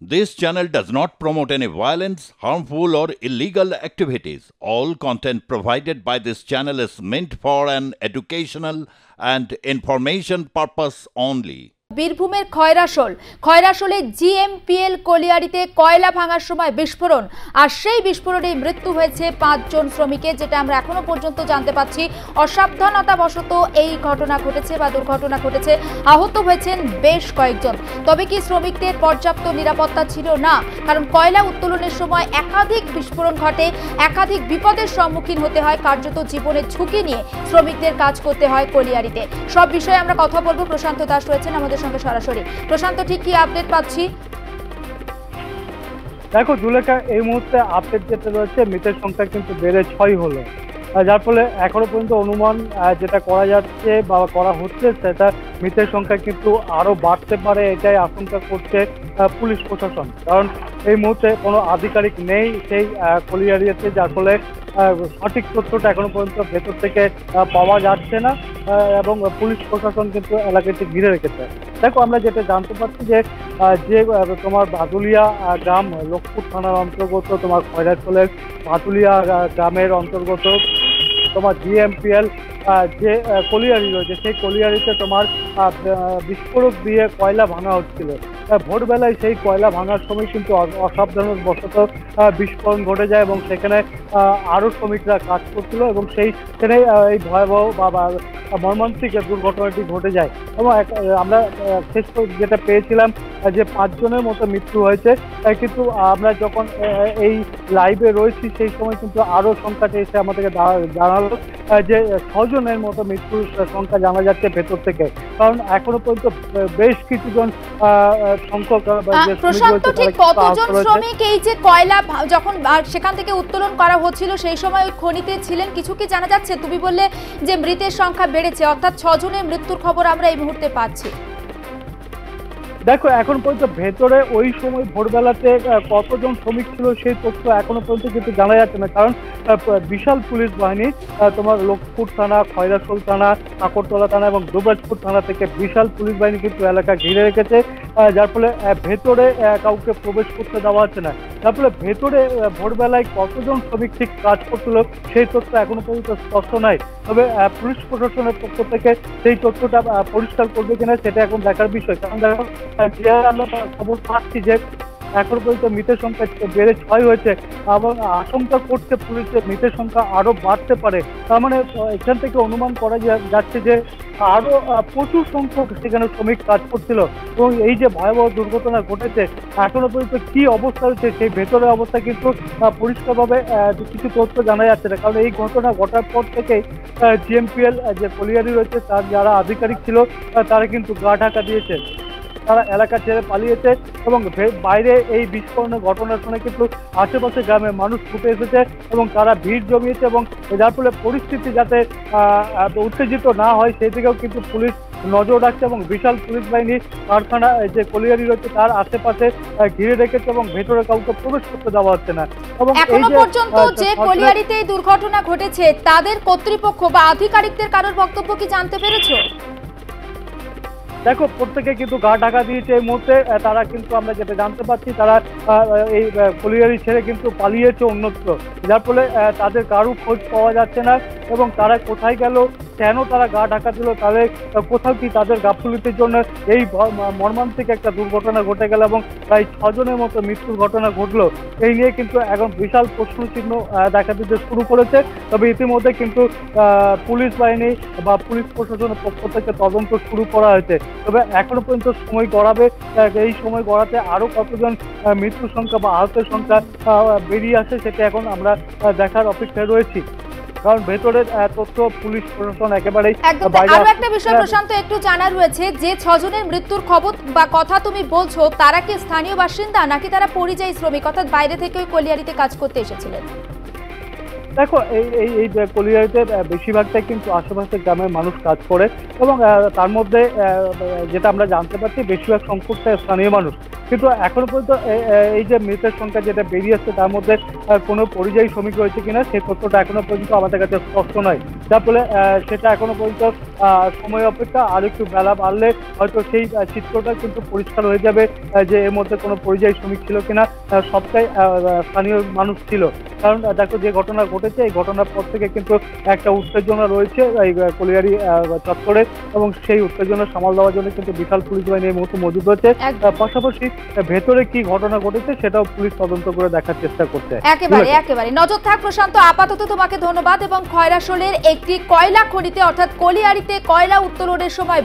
This channel does not promote any violence, harmful, or illegal activities. All content provided by this channel is meant for an educational and information purpose only. বীরভূমের খয়রাশোলে GMPL কলিয়ারিতে কয়লা ভাঙার সময় বিস্ফোরণ, আর সেই বিস্ফোরণে মৃত্যু হয়েছে 5 জন শ্রমিকের, যেটা আমরা এখনো পর্যন্ত জানতে পাচ্ছি। অসাবধানতাবশত এই ঘটনা ঘটেছে বা দুর্ঘটনা ঘটেছে, আহত হয়েছেন বেশ কয়েকজন। তবে কি শ্রমিকদের পর্যাপ্ত নিরাপত্তা ছিল না? কারণ কয়লা উত্তোলনের সময় একাধিক বিস্ফোরণ ঘটে, একাধিক বিপদের সম্মুখীন হতে হয়, কার্যত জীবনের ঝুঁকি নিয়ে শ্রমিকদের কাজ করতে হয় কলিয়ারিতে। সব বিষয়ে আমরা কথা বলবো। প্রশান্ত দাস রয়েছেন আমাদের সঙ্গে সরাসরি। প্রশান্ত, ঠিক কি আপডেট পাচ্ছি? দেখো জুলেখা, এই মুহূর্তে আপডেট যেটা রয়েছে, মৃতের সংখ্যা কিন্তু বেড়ে 6 হলো, যার ফলে এখনো পর্যন্ত অনুমান যেটা করা যাচ্ছে বা করা হচ্ছে সেটা মৃতের সংখ্যা কিন্তু আরো বাড়তে পারে, এটাই আশঙ্কা করছে পুলিশ প্রশাসন। কারণ এই মুহূর্তে কোনো আধিকারিক নেই সেই কলিয়ারিতে, যার ফলে সঠিক তথ্যটা এখনো পর্যন্ত ভেতর থেকে পাওয়া যাচ্ছে না এবং পুলিশ প্রশাসন কিন্তু এলাকাটি ঘিরে রেখেছে। দেখো, আমরা যেটা জানতে পারছি যে তোমার বাদুলিয়া গ্রাম লোকপুর থানার অন্তর্গত, তোমার খয়রাশোলের বাদুলিয়া গ্রামের অন্তর্গত তোমার জিএমপিএল যে কলিয়ারি রয়েছে, সেই কলিয়ারিতে তোমার বিস্ফোরক দিয়ে কয়লা ভাঙা হচ্ছিল। ভোরবেলায় সেই কয়লা ভাঙার সময় কিন্তু অসাবধানবশত বিস্ফোরণ ঘটে যায় এবং সেখানে আরও শ্রমিকরা কাজ করছিল এবং সেইখানে এই ভয়াবহ বা মর্মান্তিক দুর্ঘটনাটি ঘটে যায়। এবং আমরা শেষ যেটা পেয়েছিলাম যে 5 জনের মতো মৃত্যু হয়েছে, কিন্তু আমরা যখন এই লাইভে রয়েছি সেই সময় কিন্তু আরও সংখ্যাটা এসে আমাদেরকে জানালো যে 6 জনের মতো মৃত্যুর সংখ্যা জানা যাচ্ছে ভেতর থেকে। কারণ এখনো পর্যন্ত বেশ কিছুজন সংখ্যক কতজন শ্রমিক এই যে কয়লা যখন সেখান থেকে উত্তোলন করা হচ্ছিল সেই সময় ওই খনিতে ছিলেন, কিছু কি জানা যাচ্ছে? তুমি বললে যে মৃতের সংখ্যা বেড়েছে, অর্থাৎ 6 জনের মৃত্যুর খবর আমরা এই মুহূর্তে পাচ্ছি। দেখো, এখন পর্যন্ত ভেতরে ওই সময় ভোরবেলাতে কতজন শ্রমিক ছিল সেই তথ্য এখনো পর্যন্ত কিন্তু জানা যাচ্ছে না। কারণ বিশাল পুলিশ বাহিনী তোমার লোকপুর থানা, খয়রাশোল থানা, কাকরতলা থানা এবং দুবরাজপুর থানা থেকে বিশাল পুলিশ বাহিনী কিন্তু এলাকা ঘিরে রেখেছে, যার ফলে ভেতরে কাউকে প্রবেশ করতে দেওয়া হচ্ছে না। যার ফলে ভেতরে ভোরবেলায় কতজন শ্রমিক ঠিক কাজ করছিল সেই তথ্য এখনো পর্যন্ত স্পষ্ট নয়। তবে পুলিশ প্রশাসনের পক্ষ থেকে সেই তথ্যটা পরিষ্কার করবে কিনা সেটা এখন দেখার বিষয়। কারণ দেখো, আমরা খবর পাচ্ছি যে এখন পর্যন্ত মৃতের সংখ্যা বেড়ে 6 হয়েছে এবং আশঙ্কা করছে পুলিশের মৃতের সংখ্যা আরো বাড়তে পারে। তার মানে এখান থেকে অনুমান করা যাচ্ছে যে আরো প্রচুর সংখ্যক সেখানে শ্রমিক কাজ করছিল এবং এই যে ভয়াবহ দুর্ঘটনা ঘটেছে এখনো পর্যন্ত কি অবস্থা হচ্ছে সেই ভেতরের অবস্থা কিন্তু পরিষ্কারভাবে কিছু তথ্য জানা যাচ্ছে না। কারণ এই ঘটনা ঘটার পর থেকে জিএমপিএল যে কলিয়ারি রয়েছে তার যারা আধিকারিক ছিল তারা কিন্তু গা ঢাকা দিয়েছে, তারা এলাকা ছেড়ে পালিয়েছে এবং বাইরে এই বিস্ফোরণের ঘটনা শুনে কিন্তু আশেপাশে গ্রামের মানুষ ছুটে এসেছে এবং তারা ভিড় জমিয়েছে এবং যার ফলে পরিস্থিতি যাতে উত্তেজিত না হয় সেই দিকেও কিন্তু পুলিশ নজর রাখছে এবং বিশাল পুলিশ বাহিনী কারখানা যে কলিয়ারি রয়েছে তার আশেপাশে ঘিরে রেখেছে এবং ভেতরে কাউকে প্রবেশ করতে দেওয়া হচ্ছে না। এবং এখনো পর্যন্ত যে কলিয়ারিতে এই দুর্ঘটনা ঘটেছে তাদের কর্তৃপক্ষ বা আধিকারিকদের কারোর বক্তব্য কি জানতে পেরেছো? দেখো, প্রত্যেকে কিন্তু গা ঢাকা দিয়েছে এই মুহূর্তে। তারা কিন্তু আমরা যেটা জানতে পারছি তারা এই কলিয়ারি ছেড়ে কিন্তু পালিয়েছে অন্যত্র, যার ফলে তাদের কারো খোঁজ পাওয়া যাচ্ছে না এবং তারা কোথায় গেল, কেন তারা গা ঢাকা দিল, তাদের কোথাও কি তাদের গাফিলতির জন্য এই মর্মান্তিক একটা দুর্ঘটনা ঘটে গেল এবং প্রায় 6 জনের মতো মৃত্যুর ঘটনা ঘটলো, এই নিয়ে কিন্তু এখন বিশাল প্রশ্নচিহ্ন দেখা দিতে শুরু করেছে। তবে ইতিমধ্যে কিন্তু পুলিশ বাহিনী বা পুলিশ প্রশাসনের পক্ষ থেকে তদন্ত শুরু করা হয়েছে। তবে এখনো পর্যন্ত সময় গড়াবে, এই সময় গড়াতে আরো কতজন মৃত্যুর সংখ্যা বা আহতের সংখ্যা বেরিয়ে আসে সেটা এখন আমরা দেখার অপেক্ষায় রয়েছি। কারণ ভেতরের তথ্য পুলিশ প্রশাসন একেবারেই বাইরে। আরো একটা বিষয় প্রশান্ত একটু জানার রয়েছে, যে 6 জনের মৃত্যুর খবর বা কথা তুমি বলছো তারা কি স্থানীয় বাসিন্দা নাকি তারা পরিযায়ী শ্রমিক, অর্থাৎ বাইরে থেকে ওই কলিয়ারিতে কাজ করতে এসেছিলেন? দেখো, এই কলিয়ারিতে বেশিরভাগটাই কিন্তু আশেপাশের গ্রামের মানুষ কাজ করে এবং তার মধ্যে যেটা আমরা জানতে পারছি বেশিরভাগ সংখ্যকটা স্থানীয় মানুষ। কিন্তু এখনো পর্যন্ত এই যে মৃতের সংখ্যা যেটা বেরিয়ে আসছে তার মধ্যে কোনো পরিযায়ী শ্রমিক রয়েছে কিনা সেই তথ্যটা এখনো পর্যন্ত আমাদের কাছে স্পষ্ট নয়, যার ফলে সেটা এখনো পর্যন্ত সময় অপেক্ষা আর একটু বেলা বাড়লে হয়তো সেই চিত্রটা কিন্তু পরিষ্কার হয়ে যাবে যে এর মধ্যে কোনো পরিযায়ী শ্রমিক ছিল কিনা। সবটাই স্থানীয় মানুষ ছিল, কারণ দেখো যে ঘটনা ঘটেছে এই ঘটনার পর থেকে কিন্তু একটা উত্তেজনা রয়েছে এই কলিয়ারি চত্বরে, এবং সেই উত্তেজনা সামাল দেওয়ার জন্য কিন্তু বিশাল পুলিশ বাহিনী এই মুহূর্তে মজুদ রয়েছে। পাশাপাশি ভেতরে কি ঘটনা ঘটেছে সেটাও পুলিশ তদন্ত করে দেখার চেষ্টা করছে। একেবারে নজর থাক প্রশান্ত, আপাতত তোমাকে ধন্যবাদ। এবং খয়রাশোলের একটি কয়লা খনিতে অর্থাৎ কলিয়ারিতে কয়লা উত্তোলনের সময়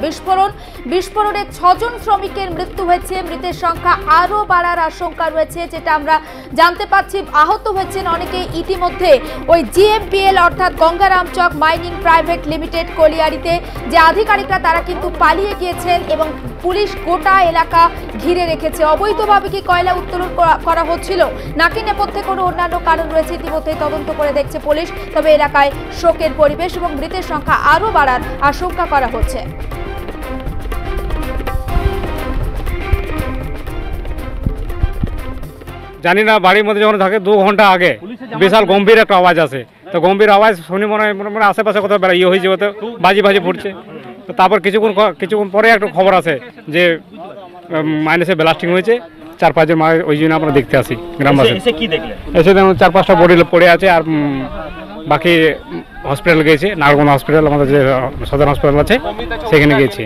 বিস্ফোরণে 6 জন শ্রমিকের মৃত্যু হয়েছে। মৃতের সংখ্যা আরো বাড়ার আশঙ্কা রয়েছে, যেটা আমরা জানতে পাচ্ছি। আহত হয়েছেন অনেকে ইতিমধ্যে ওই জিএমপিএল অর্থাৎ গঙ্গারামচক মাইনিং প্রাইভেট লিমিটেড কলিয়ারিতে যে আধিকারিকরা তারা কিন্তু পালিয়ে গিয়েছেন এবং পুলিশ গোটা এলাকা ঘিরে রেখেছে। অবৈধভাবে কি কয়লা উত্তোলন করা হচ্ছিল নাকি নেপথ্যে কোনো অন্যান্য কারণ রয়েছে ইতিমধ্যে তদন্ত করে দেখছে পুলিশ। তবে এলাকায় শোকের পরিবেশ এবং মৃতের সংখ্যা আরো বাড়ার আশঙ্কা করা হচ্ছে। জানি না, বাড়ির মধ্যে যখন থাকে 2 ঘন্টা আগে বিশাল গম্ভীর একটা আওয়াজ আসে, তো গম্ভীর আওয়াজ শুনি মনে হয় আশেপাশে কোথাও ইয়ে হয়েছে, হয়তো বাজি ফুটছে। তো তারপর কিছুক্ষণ পরে একটা খবর আসে যে মাইনাসে ব্লাস্টিং হয়েছে, 4-5 জন মারা, ওই জন্য আমরা দেখতে আসি গ্রামবাসী। এসে দেখুন 4-5টা বডি পড়ে আছে, আর বাকি হসপিটাল গেছে, নারগোনা হসপিটাল আমাদের যে সদর হসপিটাল আছে সেখানে গেছে।